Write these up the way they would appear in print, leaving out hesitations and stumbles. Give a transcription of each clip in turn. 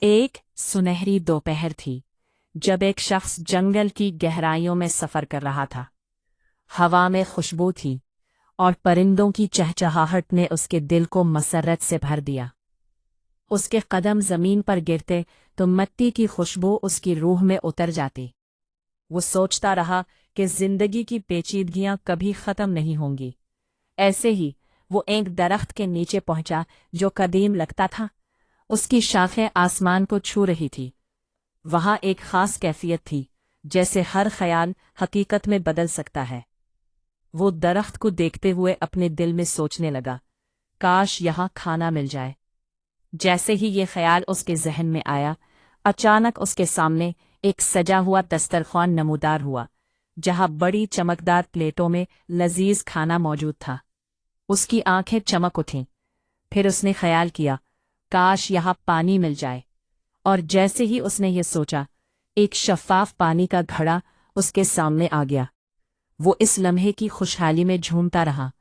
एक सुनहरी दोपहर थी जब एक शख्स जंगल की गहराइयों में सफर कर रहा था। हवा में खुशबू थी और परिंदों की चहचहाहट ने उसके दिल को मसरत से भर दिया। उसके कदम जमीन पर गिरते तो मिट्टी की खुशबू उसकी रूह में उतर जाती। वो सोचता रहा कि जिंदगी की पेचीदगियां कभी खत्म नहीं होंगी। ऐसे ही वो एक दरख्त के नीचे पहुंचा जो कदीम लगता था। उसकी शाखें आसमान को छू रही थी। वहां एक खास कैफियत थी, जैसे हर ख्याल हकीकत में बदल सकता है। वो दरख्त को देखते हुए अपने दिल में सोचने लगा, काश यहाँ खाना मिल जाए। जैसे ही ये ख्याल उसके जहन में आया, अचानक उसके सामने एक सजा हुआ दस्तरख्वान नमूदार हुआ, जहां बड़ी चमकदार प्लेटों में लजीज खाना मौजूद था। उसकी आंखें चमक उठीं। फिर उसने ख्याल किया, काश यहाँ पानी मिल जाए। और जैसे ही उसने ये सोचा, एक शफ़ाफ पानी का घड़ा उसके सामने आ गया। वो इस लम्हे की खुशहाली में झूमता रहा।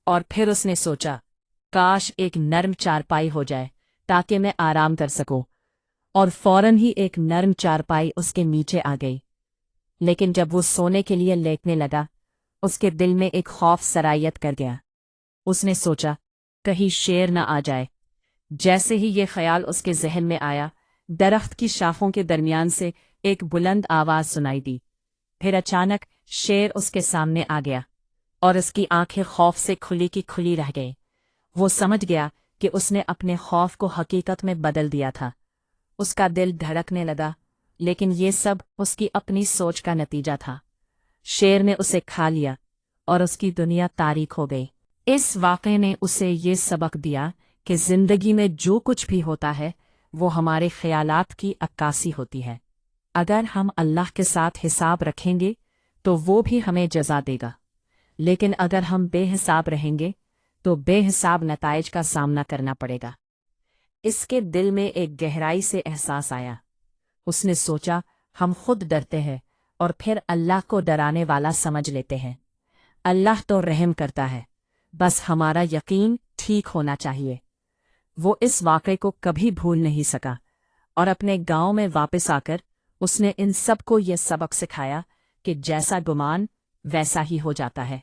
और फिर उसने सोचा, काश एक नर्म चारपाई हो जाए ताकि मैं आराम कर सकूं। और फौरन ही एक नर्म चारपाई उसके नीचे आ गई। लेकिन जब वो सोने के लिए लेटने लगा, उसके दिल में एक खौफ सरायत कर गया। उसने सोचा, कहीं शेर न आ जाए। जैसे ही ये ख्याल उसके जहन में आया, दरख्त की शाखों के दरमियान से एक बुलंद आवाज सुनाई दी। फिर अचानक शेर उसके सामने आ गया और उसकी आंखें खौफ से खुली की खुली रह गईं। वो समझ गया कि उसने अपने खौफ को हकीकत में बदल दिया था। उसका दिल धड़कने लगा, लेकिन ये सब उसकी अपनी सोच का नतीजा था। शेर ने उसे खा लिया और उसकी दुनिया तारीक हो गई। इस वाक़े ने उसे ये सबक दिया कि जिंदगी में जो कुछ भी होता है वो हमारे ख्यालात की अक्कासी होती है। अगर हम अल्लाह के साथ हिसाब रखेंगे तो वो भी हमें जज़ा देगा, लेकिन अगर हम बेहिसाब रहेंगे तो बेहिसाब नताइज का सामना करना पड़ेगा। इसके दिल में एक गहराई से एहसास आया। उसने सोचा, हम खुद डरते हैं और फिर अल्लाह को डराने वाला समझ लेते हैं। अल्लाह तो रहम करता है, बस हमारा यकीन ठीक होना चाहिए। वो इस वाक़े को कभी भूल नहीं सका और अपने गांव में वापस आकर उसने इन सबको ये सबक सिखाया कि जैसा गुमान वैसा ही हो जाता है।